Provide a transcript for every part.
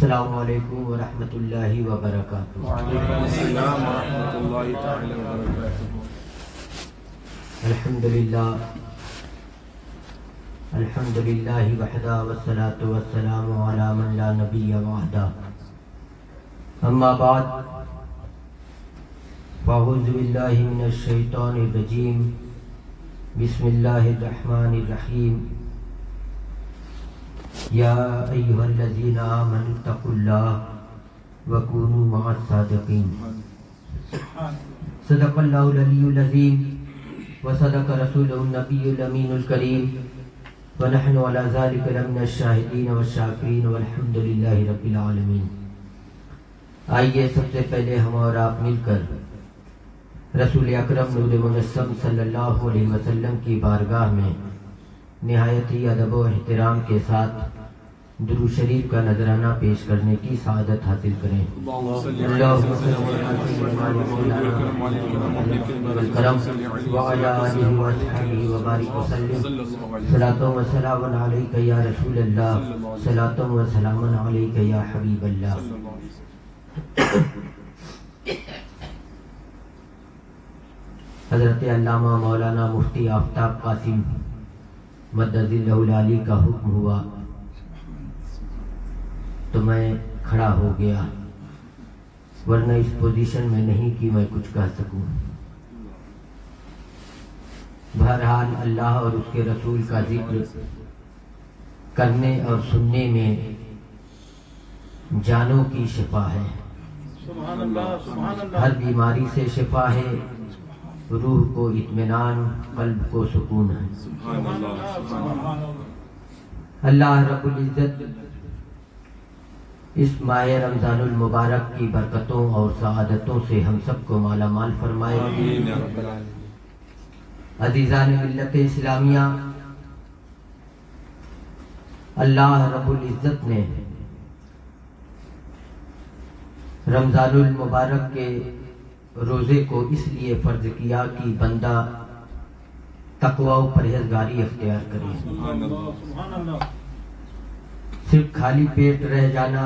السلام علیکم ورحمۃ اللہ وبرکاتہ۔ وعلیکم السلام ورحمۃ اللہ تعالی وبرکاتہ۔ الحمد للہ وحدہ والصلاۃ والسلام علی من لا نبی بعدہ، اما بعد فاعوذ باللہ من الشیطان الرجیم، بسم اللہ الرحمن الرحیم۔ یا ایھا الذین آمنوا اتقوا اللہ وکونوا مع الصادقین۔ صدق اللہ العلی العظیم وصدق رسولہ النبی الامین الکریم، ونحن علی ذلک لمن الشاہدین والشاکرین والحمد للہ رب العالمین۔ آئیے سب سے پہلے ہم اور آپ مل کر رسول اکرم نور مجسم صلی اللہ علیہ وسلم کی بارگاہ میں نہایت ہی ادب و احترام کے ساتھ درود شریف کا نذرانہ پیش کرنے کی سعادت حاصل کریں۔ اللہم صل والکرم وعلی آلہ وصحبہ وبارک وسلم۔ صلاۃ و سلام علیک یا رسول اللہ، صلاۃ و سلام علیک یا حبیب اللہ۔ حضرت علامہ مولانا مفتی آفتاب قاسم مدد اللہ العالی کا حکم ہوا تو میں کھڑا ہو گیا، ورنہ اس پوزیشن میں نہیں کہ میں کچھ کہہ سکوں۔ بہرحال اللہ اور اس کے رسول کا ذکر کرنے اور سننے میں جانوں کی شفا ہے، ہر بیماری سے شفا ہے، روح کو اطمینان، قلب کو سکون ہے۔ اللہ رب العزت اس ماہ رمضان المبارک کی برکتوں اور سعادتوں سے ہم سب کو مالا مال فرمائے۔ عزیزان ملت اسلامیہ، اللہ رب العزت نے رمضان المبارک کے روزے کو اس لیے فرض کیا کہ بندہ تقوی و پرہیزگاری اختیار کرے۔ صرف خالی پیٹ رہ جانا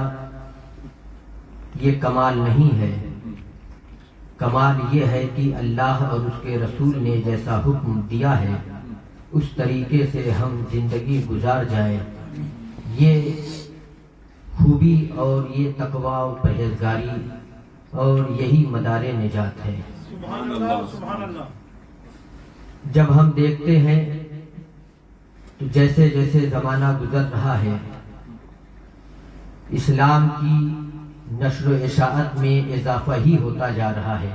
یہ کمال نہیں ہے، کمال یہ ہے کہ اللہ اور اس کے رسول نے جیسا حکم دیا ہے اس طریقے سے ہم زندگی گزار جائیں۔ یہ خوبی اور یہ تقوی و پرہیزگاری اور یہی مدار نجات ہے۔ جب ہم دیکھتے ہیں تو جیسے جیسے زمانہ گزر رہا ہے، اسلام کی نشر و اشاعت میں اضافہ ہی ہوتا جا رہا ہے،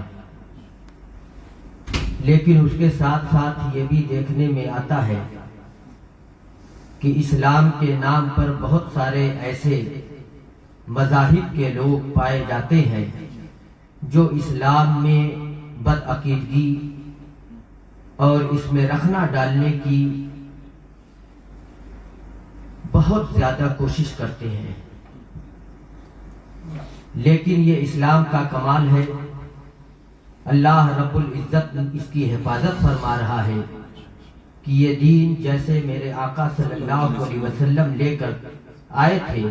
لیکن اس کے ساتھ ساتھ یہ بھی دیکھنے میں آتا ہے کہ اسلام کے نام پر بہت سارے ایسے مذاہب کے لوگ پائے جاتے ہیں جو اسلام میں بدعقیدگی اور اس میں رخنا ڈالنے کی بہت زیادہ کوشش کرتے ہیں، لیکن یہ اسلام کا کمال ہے۔ اللہ رب العزت اس کی حفاظت فرما رہا ہے کہ یہ دین جیسے میرے آقا صلی اللہ علیہ وسلم لے کر آئے تھے،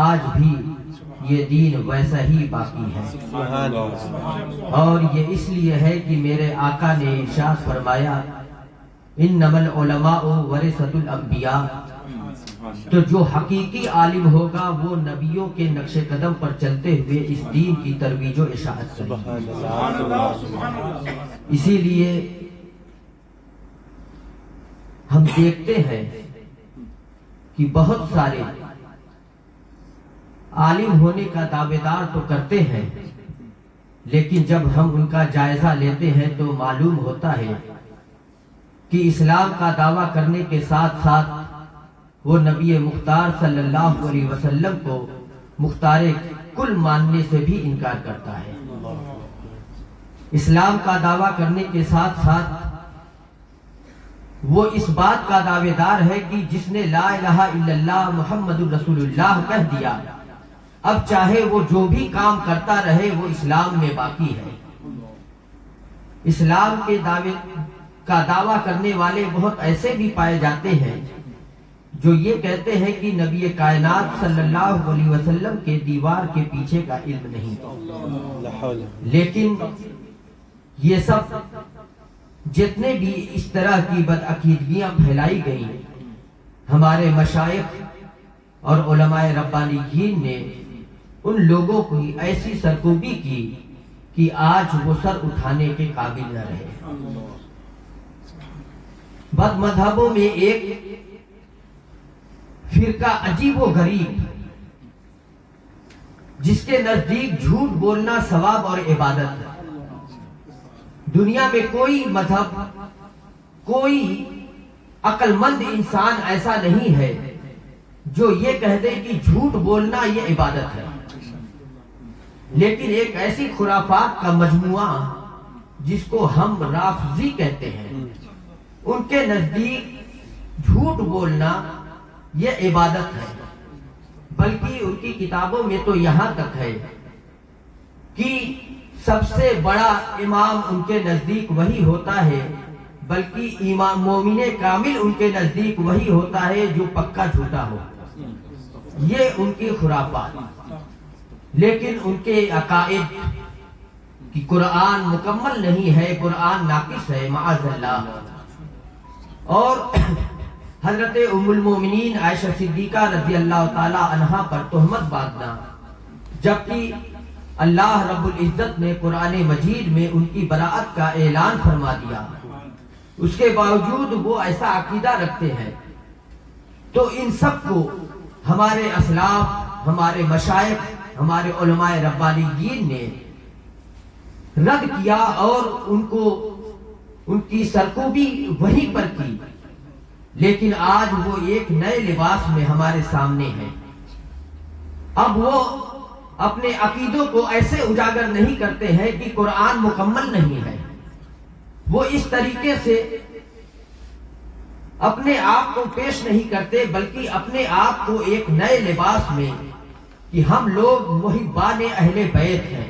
آج بھی یہ دین ویسا ہی باقی ہے۔ اور یہ اس لیے ہے کہ میرے آقا نے ارشاد فرمایا، انما العلماء ورثۃ الانبیاء، تو جو حقیقی عالم ہوگا وہ نبیوں کے نقش قدم پر چلتے ہوئے اس دین کی ترویج و اشاعت کرے گا۔ اسی لیے ہم دیکھتے ہیں کہ بہت سارے عالم ہونے کا دعوے دار تو کرتے ہیں، لیکن جب ہم ان کا جائزہ لیتے ہیں تو معلوم ہوتا ہے کہ اسلام کا دعویٰ کرنے کے ساتھ ساتھ وہ نبی مختار صلی اللہ علیہ وسلم کو مختار کل ماننے سے بھی انکار کرتا ہے۔ اسلام کا دعویٰ کرنے کے ساتھ ساتھ وہ اس بات کا دعوے دار ہے کہ جس نے لا الہ الا اللہ محمد رسول اللہ کہہ دیا، اب چاہے وہ جو بھی کام کرتا رہے وہ اسلام میں باقی ہے۔ اسلام کے دعوے کا دعویٰ کرنے والے بہت ایسے بھی پائے جاتے ہیں جو یہ کہتے ہیں کہ نبی کائنات صلی اللہ علیہ وسلم کے دیوار کے پیچھے کا علم نہیں، لیکن یہ سب جتنے بھی اس طرح کی بدعقیدگیاں پھیلائی گئیں، ہمارے مشائخ اور علماء ربانیین نے ان لوگوں کی ایسی سرکوبی کی کہ آج وہ سر اٹھانے کے قابل نہ رہے۔ بد مذہبوں میں ایک فرقہ عجیب و غریب، جس کے نزدیک جھوٹ بولنا ثواب اور عبادت ہے۔ دنیا میں کوئی مذہب، کوئی عقل مند انسان ایسا نہیں ہے جو یہ کہہ دے کہ جھوٹ بولنا یہ عبادت ہے، لیکن ایک ایسی خرافات کا مجموعہ جس کو ہم رافضی کہتے ہیں، ان کے نزدیک جھوٹ بولنا یہ عبادت ہے، بلکہ ان کی کتابوں میں تو یہاں تک ہے کہ سب سے بڑا امام ان کے نزدیک وہی ہوتا ہے، بلکہ امام مومن کامل ان کے نزدیک وہی ہوتا ہے جو پکا جھوٹا ہو۔ یہ ان کی خرافات، لیکن ان کے عقائد کہ قرآن مکمل نہیں ہے، قرآن ناقص ہے معاذ اللہ۔ اور حضرت ام المومنین عائشہ صدیقہ رضی اللہ تعالی عنہا پر تہمت باندھنا، جبکہ اللہ رب العزت نے قرآن مجید میں ان کی براءت کا اعلان فرما دیا، اس کے باوجود وہ ایسا عقیدہ رکھتے ہیں۔ تو ان سب کو ہمارے اسلاف، ہمارے مشائخ، ہمارے علماء ربانیین نے رد کیا اور ان کی سرکوبی وہیں پر کی، لیکن آج وہ ایک نئے لباس میں ہمارے سامنے ہیں۔ اب وہ اپنے عقیدوں کو ایسے اجاگر نہیں کرتے ہیں کہ قرآن مکمل نہیں ہے، وہ اس طریقے سے اپنے آپ کو پیش نہیں کرتے، بلکہ اپنے آپ کو ایک نئے لباس میں کہ ہم لوگ محبان اہل بیت ہیں،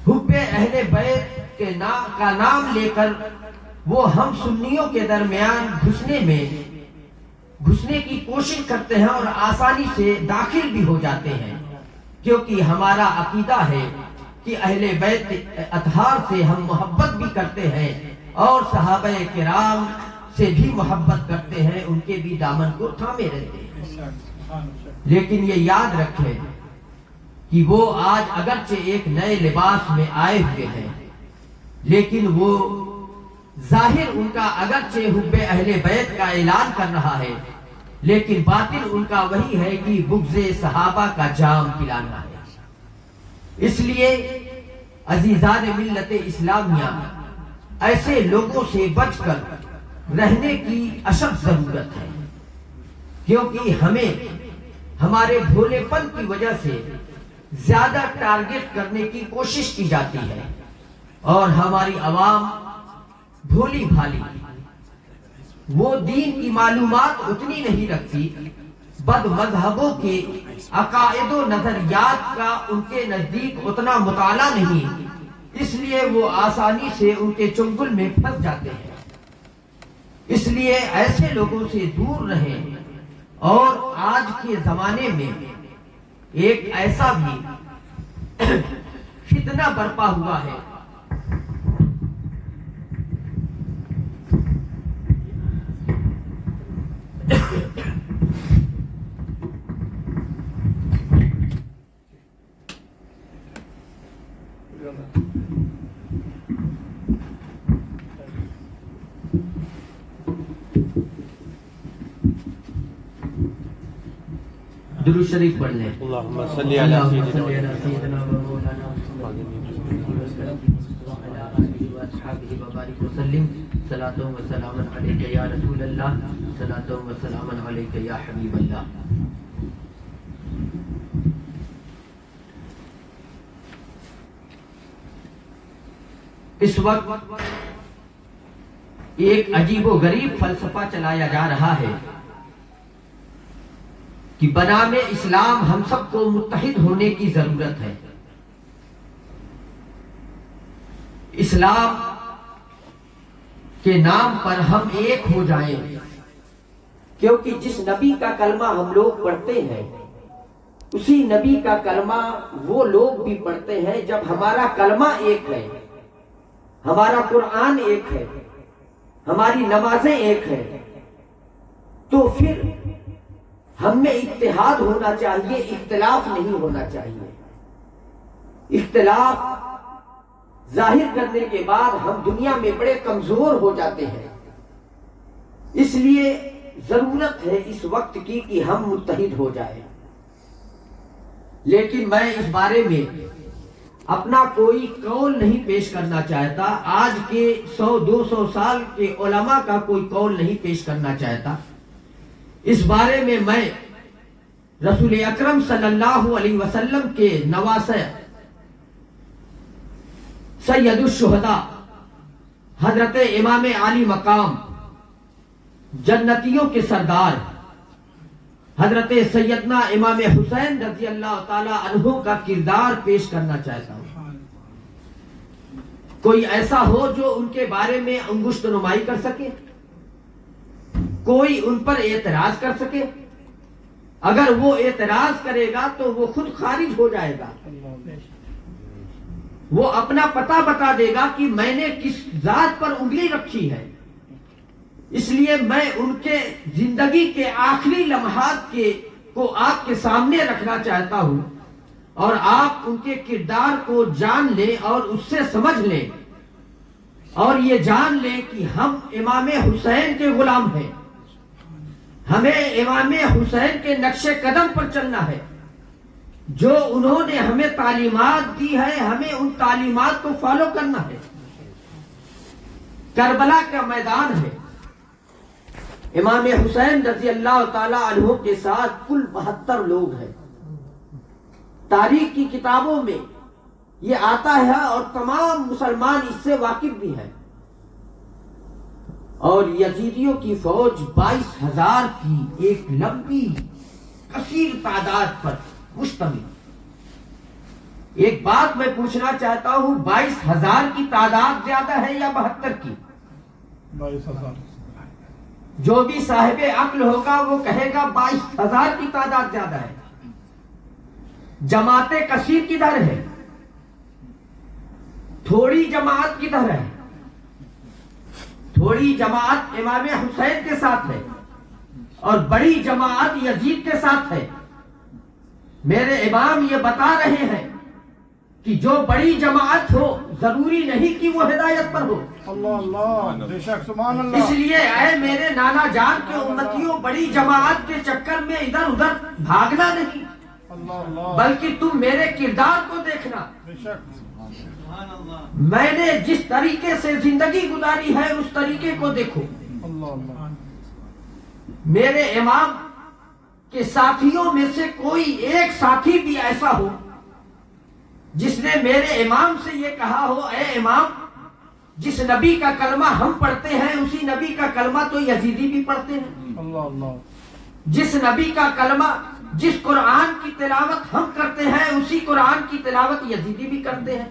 حب اہل بیت کے کا نام لے کر وہ ہم سنیوں کے درمیان گھسنے کی کوشش کرتے ہیں اور آسانی سے داخل بھی ہو جاتے ہیں، کیونکہ ہمارا عقیدہ ہے کہ اہل بیت اطہار سے ہم محبت بھی کرتے ہیں اور صحابہ کرام سے بھی محبت کرتے ہیں، ان کے بھی دامن کو تھامے رہتے ہیں۔ لیکن یہ یاد رکھیں کہ وہ آج اگرچہ ایک نئے لباس میں آئے ہوئے ہیں، لیکن وہ ظاہر ان کا اگرچہ حب اہل بیت کا اعلان کر رہا ہے، لیکن باطن ان کا وہی ہے کہ بغض صحابہ کا جام پلانا ہے۔ اس لیے عزیزان ملت اسلامیہ، ایسے لوگوں سے بچ کر رہنے کی اشد ضرورت ہے، کیونکہ ہمیں ہمارے بھولے پن کی وجہ سے زیادہ ٹارگٹ کرنے کی کوشش کی جاتی ہے، اور ہماری عوام بھولی بھالی، وہ دین کی معلومات اتنی نہیں رکھتی، بد مذہبوں کے عقائد و نظریات کا ان کے نزدیک اتنا مطالعہ نہیں، اس لیے وہ آسانی سے ان کے چنگل میں پھنس جاتے ہیں۔ اس لیے ایسے لوگوں سے دور رہیں۔ اور آج کے زمانے میں ایک ایسا بھی فتنہ برپا ہوا ہے، درود شریف پڑھ لیں۔ اللہم صلی علی سیدنا صلاۃ و سلام علیک یا رسول اللہ، صلاۃ و سلام علیک یا حبیب اللہ۔ اس وقت ایک عجیب و غریب فلسفہ چلایا جا رہا ہے کہ بنام اسلام ہم سب کو متحد ہونے کی ضرورت ہے۔ اسلام کے نام پر ہم ایک ہو جائیں، کیونکہ جس نبی کا کلمہ ہم لوگ پڑھتے ہیں اسی نبی کا کلمہ وہ لوگ بھی پڑھتے ہیں. جب ہمارا کلمہ ایک ہے، ہمارا قرآن ایک ہے، ہماری نمازیں ایک ہیں، تو پھر ہم میں اتحاد ہونا چاہیے، اختلاف نہیں ہونا چاہیے. اختلاف ظاہر کرنے کے بعد ہم دنیا میں بڑے کمزور ہو جاتے ہیں. اس لیے ضرورت ہے اس وقت کی کہ ہم متحد ہو جائیں. لیکن میں اس بارے میں اپنا کوئی قول نہیں پیش کرنا چاہتا. آج کے 100-200 سال کے علماء کا کوئی قول نہیں پیش کرنا چاہتا. اس بارے میں رسول اکرم صلی اللہ علیہ وسلم کے نواسہ سید الشہداء حضرت امام عالی مقام جنتیوں کے سردار حضرت سیدنا امام حسین رضی اللہ تعالی عنہ کا کردار پیش کرنا چاہتا ہوں. کوئی ایسا ہو جو ان کے بارے میں انگشت نمائی کر سکے، کوئی ان پر اعتراض کر سکے. اگر وہ اعتراض کرے گا تو وہ خود خارج ہو جائے گا. وہ اپنا پتہ بتا دے گا کہ میں نے کس ذات پر انگلی رکھی ہے. اس لیے میں ان کے زندگی کے آخری لمحات کو آپ کے سامنے رکھنا چاہتا ہوں، اور آپ ان کے کردار کو جان لیں اور اس سے سمجھ لیں، اور یہ جان لیں کہ ہم امام حسین کے غلام ہیں. ہمیں امام حسین کے نقش قدم پر چلنا ہے. جو انہوں نے ہمیں تعلیمات دی ہے ہمیں ان تعلیمات کو فالو کرنا ہے. کربلا کا میدان ہے. امام حسین رضی اللہ تعالی عنہ کے ساتھ کل 72 لوگ ہیں. تاریخ کی کتابوں میں یہ آتا ہے اور تمام مسلمان اس سے واقف بھی ہیں. اور یزیدیوں کی فوج 22,000 کی ایک لمبی کثیر تعداد پر مشتمل. ایک بات میں پوچھنا چاہتا ہوں، 22,000 کی تعداد زیادہ ہے یا 72 کی؟ 22,000. جو بھی صاحب عقل ہوگا وہ کہے گا 22,000 کی تعداد زیادہ ہے. جماعت کثیر کدھر ہے؟ تھوڑی جماعت کدھر ہے؟ تھوڑی جماعت امام حسین کے ساتھ ہے اور بڑی جماعت یزید کے ساتھ ہے. میرے امام یہ بتا رہے ہیں کہ جو بڑی جماعت ہو ضروری نہیں کہ وہ ہدایت پر ہو. اللہ اللہ، بے شک، سبحان اللہ. اس لیے اے میرے نانا جان کے امتیوں، بڑی جماعت کے چکر میں ادھر ادھر بھاگنا نہیں، اللہ اللہ، بلکہ تم میرے کردار کو دیکھنا. بے شک. میں نے جس طریقے سے زندگی گزاری ہے اس طریقے کو دیکھو. اللہ اللہ. میرے امام کے ساتھیوں میں سے کوئی ایک ساتھی بھی ایسا ہو جس نے میرے امام سے یہ کہا ہو، اے امام، جس نبی کا کلمہ ہم پڑھتے ہیں اسی نبی کا کلمہ تو یزیدی بھی پڑھتے ہیں. اللہ اللہ. جس نبی کا کلمہ، جس قرآن کی تلاوت ہم کرتے ہیں اسی قرآن کی تلاوت یزیدی بھی کرتے ہیں.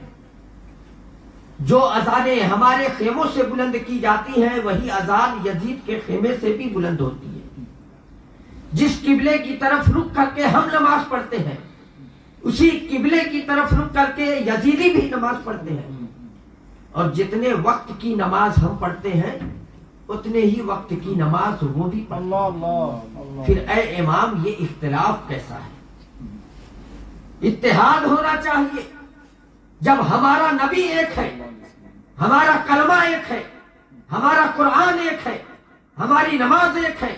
جو اذانیں ہمارے خیموں سے بلند کی جاتی ہیں وہی اذان یزید کے خیمے سے بھی بلند ہوتی ہے. جس قبلے کی طرف رخ کر کے ہم نماز پڑھتے ہیں اسی قبلے کی طرف رخ کر کے یزیدی بھی نماز پڑھتے ہیں. اور جتنے وقت کی نماز ہم پڑھتے ہیں اتنے ہی وقت کی نماز وہ بھی پڑھتے ہیں. اللہ اللہ اللہ. پھر اے امام یہ اختلاف کیسا ہے؟ اتحاد ہونا چاہیے. جب ہمارا نبی ایک ہے، ہمارا کلمہ ایک ہے، ہمارا قرآن ایک ہے، ہماری نماز ایک ہے،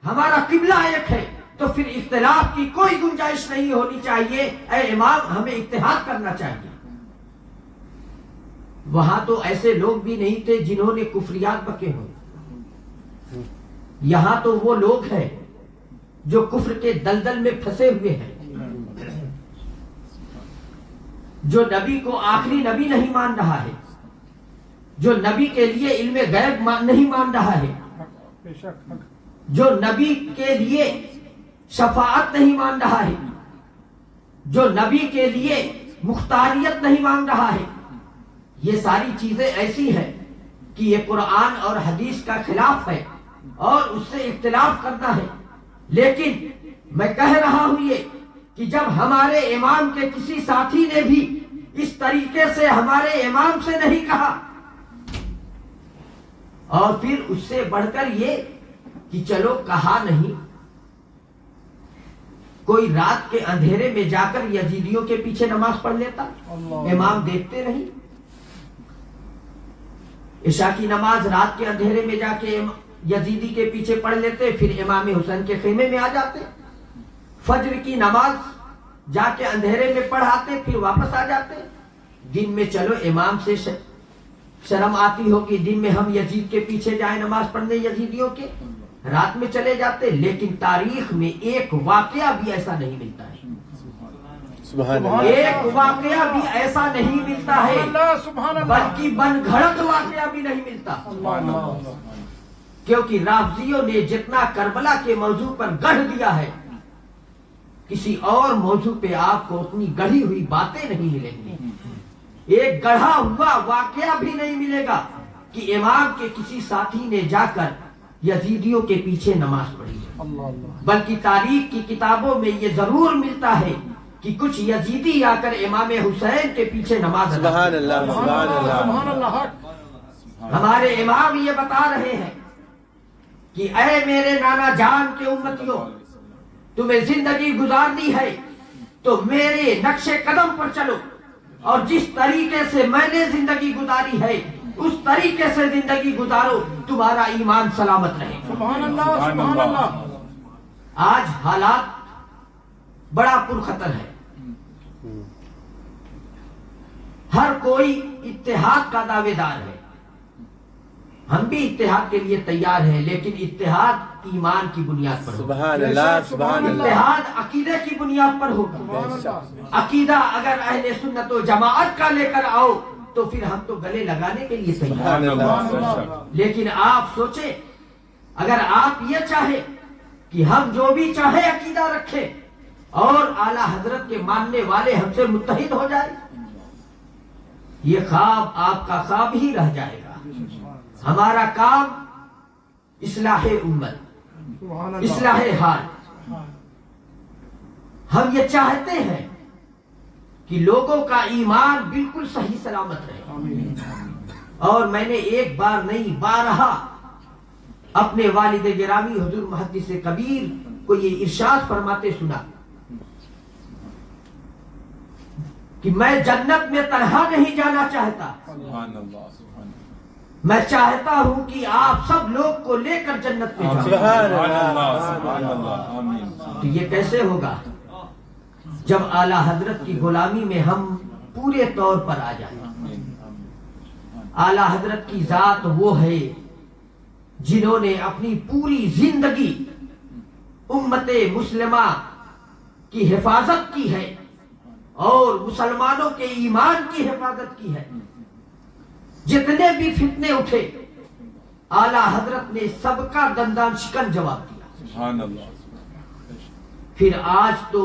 ہمارا قبلہ ایک ہے، تو پھر اختلاف کی کوئی گنجائش نہیں ہونی چاہیے. اے امام ہمیں اتحاد کرنا چاہیے. وہاں تو ایسے لوگ بھی نہیں تھے جنہوں نے کفریات بکے ہوں. یہاں تو وہ لوگ ہیں جو کفر کے دلدل میں پھنسے ہوئے ہیں، جو نبی کو آخری نبی نہیں مان رہا ہے، جو نبی کے لیے علم غیب نہیں مان رہا ہے، بے شک. جو نبی کے لیے شفاعت نہیں مان رہا ہے، جو نبی کے لیے مختاریت نہیں مان رہا ہے. یہ ساری چیزیں ایسی ہیں کہ یہ قرآن اور حدیث کا خلاف ہے. اور اس سے اختلاف کرنا ہے، لیکن میں کہہ رہا ہوں یہ کہ جب ہمارے امام کے کسی ساتھی نے بھی اس طریقے سے ہمارے امام سے نہیں کہا، اور پھر اس سے بڑھ کر یہ کہ چلو کہا نہیں، کوئی رات کے اندھیرے میں جا کر یزیدیوں کے پیچھے نماز پڑھ لیتا، امام دیکھتے نہیں، عشاء کی نماز رات کے اندھیرے میں جا کے یزیدی کے پیچھے پڑھ لیتے، پھر امام حسین کے خیمے میں آ جاتے، فجر کی نماز جا کے اندھیرے میں پڑھاتے، پھر واپس آ جاتے۔ دن میں چلو امام سے شرم آتی ہوگی، دن میں ہم یزید کے پیچھے جائیں نماز پڑھنے یزیدیوں کے، رات میں چلے جاتے، لیکن تاریخ میں ایک واقعہ بھی ایسا نہیں ملتا ہے، ایک واقعہ بھی ایسا نہیں ملتا ہے، بلکہ بن گھڑت واقعہ بھی نہیں ملتا، کیونکہ رافضیوں نے جتنا کربلا کے موضوع پر گڑھ دیا ہے، کسی اور موضوع پہ آپ کو اتنی گڑھی ہوئی باتیں نہیں ملیں گی، ایک گڑھا ہوا واقعہ بھی نہیں ملے گا کہ امام کے کسی ساتھی نے جا کر یزیدیوں کے پیچھے نماز پڑھی ہے، بلکہ تاریخ کی کتابوں میں یہ ضرور ملتا ہے کہ کچھ یزیدی آ کر امام حسین کے پیچھے نماز سبحان اللہ سبحان اللہ۔ ہمارے امام یہ بتا رہے ہیں کہ اے میرے نانا جان کے امتیوں، تمہیں زندگی گزارنی ہے تو میرے نقش قدم پر چلو، اور جس طریقے سے میں نے زندگی گزاری ہے اس طریقے سے زندگی گزارو، تمہارا ایمان سلامت رہے۔ سبحان اللہ سبحان اللہ۔ آج حالات بڑا پرخطر ہے، ہر کوئی اتحاد کا دعوے دار ہے، ہم بھی اتحاد کے لیے تیار ہیں، لیکن اتحاد ایمان کی بنیاد پر ہوگا، سبحان اللہ سبحان اللہ۔ اتحاد عقیدے کی بنیاد پر ہوگا۔ عقیدہ اگر اہل سنت و جماعت کا لے کر آؤ تو پھر ہم تو گلے لگانے کے لیے تیار سبحان ہیں، اللہ۔ لیکن آپ سوچیں اگر آپ یہ چاہیں کہ ہم جو بھی چاہے عقیدہ رکھیں اور اعلی حضرت کے ماننے والے ہم سے متحد ہو جائے، یہ خواب آپ کا خواب ہی رہ جائے گا۔ ہمارا کام اصلاح امت، اصلاح حال، ہم یہ چاہتے ہیں کہ لوگوں کا ایمان بالکل صحیح سلامت رہے، اور میں نے ایک بار نہیں بارہا اپنے والد گرامی حضور محدث کبیر کو یہ ارشاد فرماتے سنا کہ میں جنت میں تنہا نہیں جانا چاہتا، میں چاہتا ہوں کہ آپ سب لوگ کو لے کر جنت میں جاؤں۔ سبحان اللہ۔ تو یہ کیسے ہوگا جب اعلی حضرت کی غلامی میں ہم پورے طور پر آ جائیں۔ اعلی حضرت کی ذات وہ ہے جنہوں نے اپنی پوری زندگی امت مسلمہ کی حفاظت کی ہے اور مسلمانوں کے ایمان کی حفاظت کی ہے۔ جتنے بھی فتنے اٹھے اعلی حضرت نے سب کا دندان شکن جواب دیا۔ پھر آج تو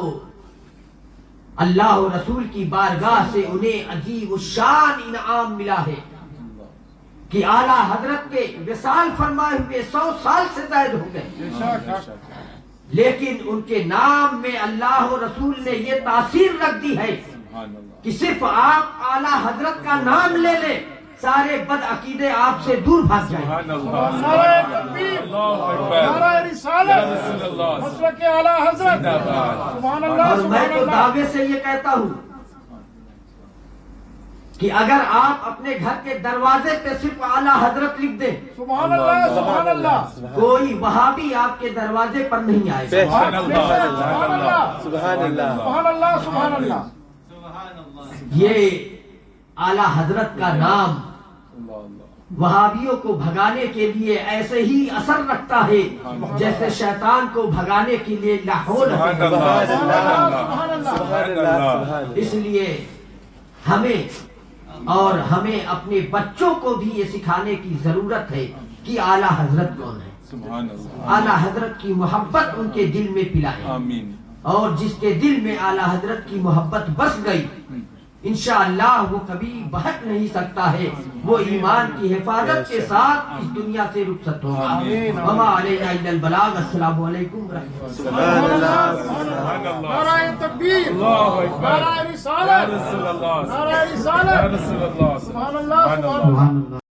اللہ و رسول کی بارگاہ سے انہیں عظیم الشان انعام ملا ہے کہ اعلی حضرت کے وصال فرمائے ہوئے 100 سال سے زائد ہو گئے، لیکن ان کے نام میں اللہ و رسول نے یہ تاثیر رکھ دی ہے کہ صرف آپ اعلی حضرت کا نام لے لیں، سارے بد عقیدے آپ سے دور بھاگ جائیں۔ نعرہ تکبیر، نعرہ رسالت، مسلک اعلی حضرت، سبحان اللہ اور میں سبحان تو اللہ۔ دعوے سے یہ کہتا ہوں کہ اگر آپ اپنے گھر کے دروازے پہ صرف اعلی حضرت لکھ دیں، سبحان اللہ سبحان اللہ۔ کوئی وہابی آپ کے دروازے پر نہیں آئے گا۔ سبحان اللہ سبحان سبحان اللہ اللہ۔ سبحان اللہ سبحان اللہ۔ یہ اعلی حضرت کا نام وہابیوں کو بھگانے کے لیے ایسے ہی اثر رکھتا ہے جیسے شیطان کو بھگانے کے لیے لاہور ہے۔ سبحان اللہ۔ اس لیے ہمیں اپنے بچوں کو بھی یہ سکھانے کی ضرورت ہے کہ اعلی حضرت کون ہے، اعلی حضرت کی محبت ان کے دل میں پلائیں، اور جس کے دل میں اعلی حضرت کی محبت بس گئی انشاءاللہ وہ کبھی بہک نہیں سکتا ہے، وہ ایمان کی حفاظت کے ساتھ اس دنیا سے رخصت ہوگا۔ وما علینا الا البلاغ۔ السلام علیکم ورحمۃ اللہ۔ سبحان اللہ سبحان اللہ۔ نعرہ تکبیر، اللہ اکبر۔ نعرہ رسالت، یا رسول اللہ، نعرہ یا رسالت، رسول اللہ، سبحان اللہ، سبحان اللہ۔ سبحان اللہ۔